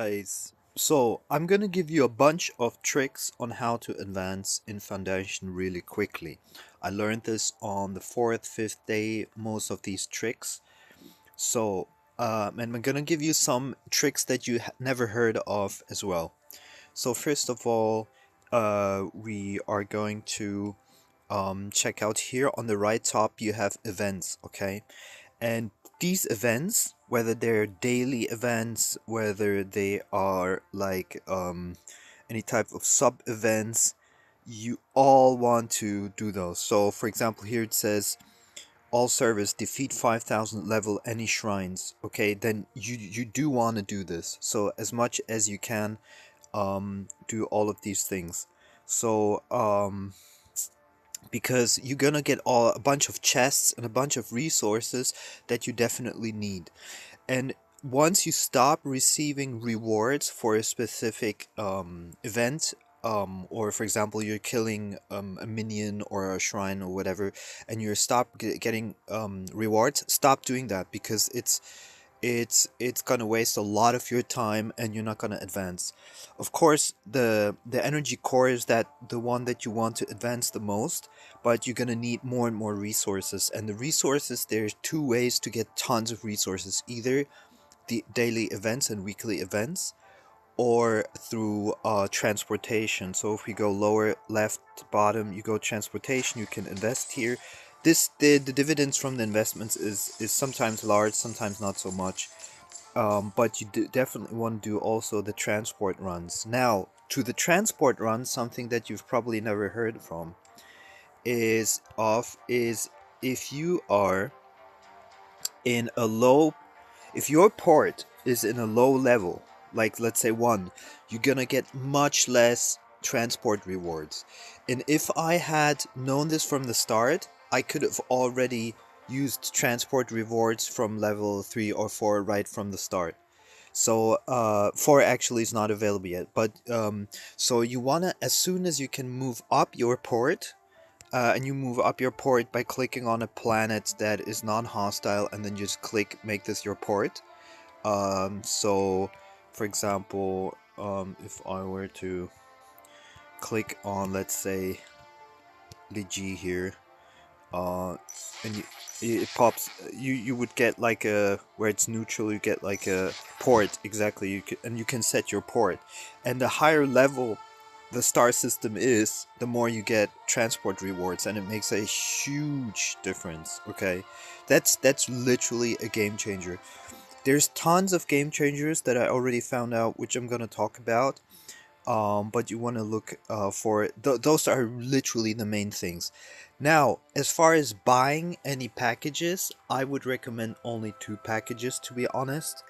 Guys, so I'm gonna give you a bunch of tricks on how to advance in Foundation really quickly. I learned this on the fourth, fifth day, most of these tricks. So, and I'm gonna give you some tricks that you never heard of as well. So first of all, we are going to check out here on the right top. You have events, okay? And these events, whether they're daily events, whether they are like any type of sub events, you all want to do those. So, for example, here it says all servers defeat 5,000 level any shrines. Okay, then you do want to do this. So as much as you can, do all of these things. So because you're gonna get a bunch of chests and a bunch of resources that you definitely need. And once you stop receiving rewards for a specific event, or for example, you're killing a minion or a shrine or whatever, and you stop getting rewards, stop doing that because it's gonna waste a lot of your time and you're not gonna advance. Of course, the energy core is the one that you want to advance the most, but you're gonna need more and more resources. And the resources, there's two ways to get tons of resources: either the daily events and weekly events, or through transportation. So if we go lower left bottom, you go transportation, you can invest here. The dividends from the investments is sometimes large, sometimes not so much. But you definitely want to do also the transport runs. Now, to the transport runs, something that you've probably never heard from is if you are in a low if your port is in a low level, like let's say 1, you're gonna get much less transport rewards. And if I had known this from the start, I could have already used transport rewards from level 3 or 4 right from the start. So 4 actually is not available yet, but so you wanna, as soon as you can move up your port, and you move up your port by clicking on a planet that is non-hostile, and then just click make this your port. So for example, if I were to click on, let's say, Ligi here, uh, and it pops, you would get like a, where it's neutral, you get like a port, exactly. And you can set your port, and the higher level the star system is, the more you get transport rewards, and it makes a huge difference. Okay, that's literally a game changer. There's tons of game changers that I already found out, which I'm gonna talk about. But you want to look for those are literally the main things. Now, as far as buying any packages, I would recommend only two packages, to be honest.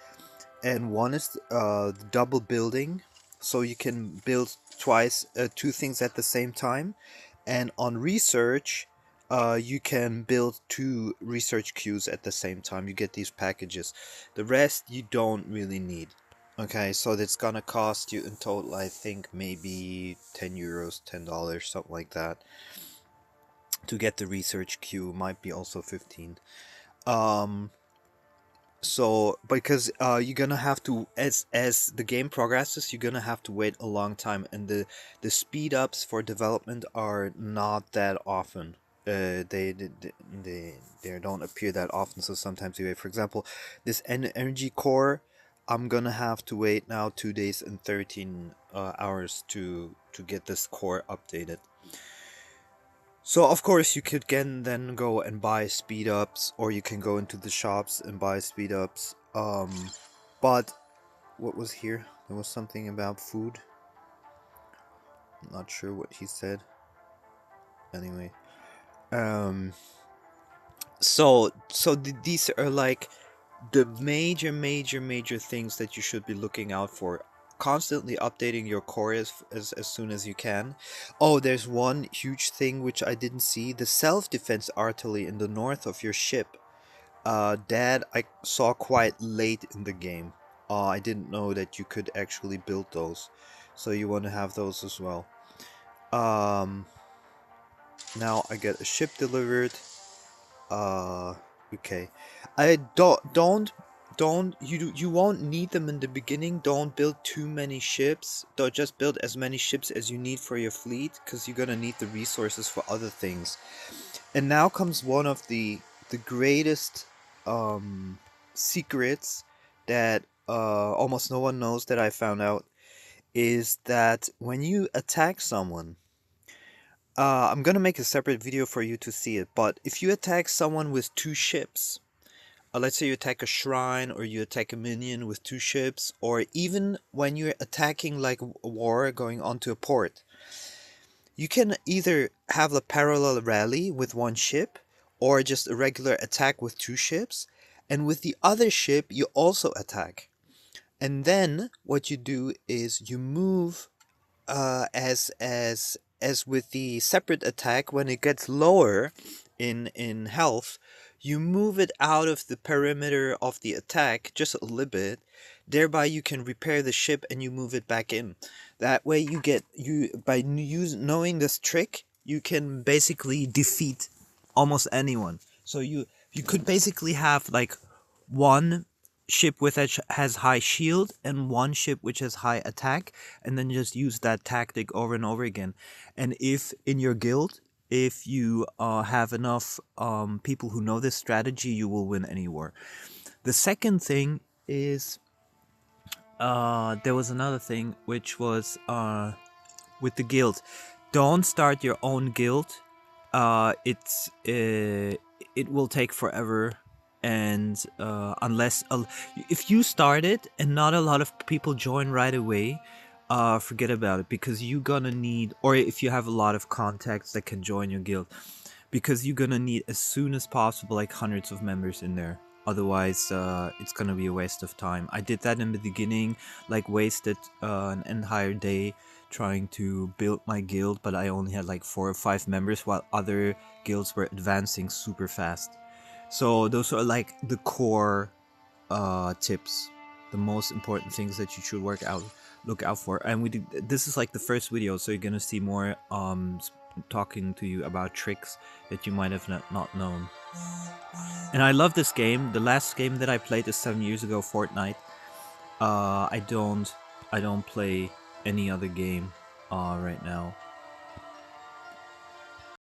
And one is the double building, so you can build twice, two things at the same time. And on research, you can build two research queues at the same time. You get these packages. The rest you don't really need. Okay, so that's gonna cost you in total, I think, maybe 10 euros, $10, something like that. To get the research queue, might be also 15. Um, so because you're gonna have to, as the game progresses, you're gonna have to wait a long time, and the speed ups for development are not that often. They don't appear that often, so sometimes you wait. For example, this energy core, I'm gonna have to wait now 2 days and 13 hours to get this core updated. So of course you could then go and buy speed ups, or you can go into the shops and buy speed ups. But what was here? There was something about food. I'm not sure what he said. Anyway, um, these are like the major things that you should be looking out for. Constantly updating your core as soon as you can. Oh, there's one huge thing which I didn't see: the self-defense artillery in the north of your ship. That I saw quite late in the game. I didn't know that you could actually build those, so you want to have those as well. Um, Now I get a ship delivered. Uh, okay. I don't you won't need them in the beginning. Don't build too many ships. Don't just build as many ships as you need for your fleet, because you're gonna need the resources for other things. And now comes one of the greatest secrets that almost no one knows that I found out, is that when you attack someone, I'm gonna make a separate video for you to see it, but if you attack someone with two ships, let's say you attack a shrine or you attack a minion with two ships, or even when you're attacking like a war going onto a port, you can either have a parallel rally with one ship or just a regular attack with two ships, and with the other ship you also attack. And then what you do is you move as with the separate attack, when it gets lower in health, you move it out of the perimeter of the attack just a little bit. Thereby you can repair the ship and you move it back in. That way by knowing this trick, you can basically defeat almost anyone. So you could basically have like one ship with has high shield and one ship which has high attack, and then just use that tactic over and over again. And if in your guild, if you have enough people who know this strategy, you will win any war. The second thing is there was another thing, which was with the guild. Don't start your own guild. It will take forever, and unless if you start it and not a lot of people join right away, forget about it, because you're gonna need, or if you have a lot of contacts that can join your guild, because you're gonna need as soon as possible like hundreds of members in there. Otherwise it's gonna be a waste of time. I did that in the beginning, like wasted an entire day trying to build my guild, but I only had like 4 or 5 members while other guilds were advancing super fast. So those are like the core tips, the most important things that you should look out for. And this is like the first video, so you're gonna see more talking to you about tricks that you might have not known. And I love this game. The last game that I played is 7 years ago, Fortnite. I don't play any other game right now.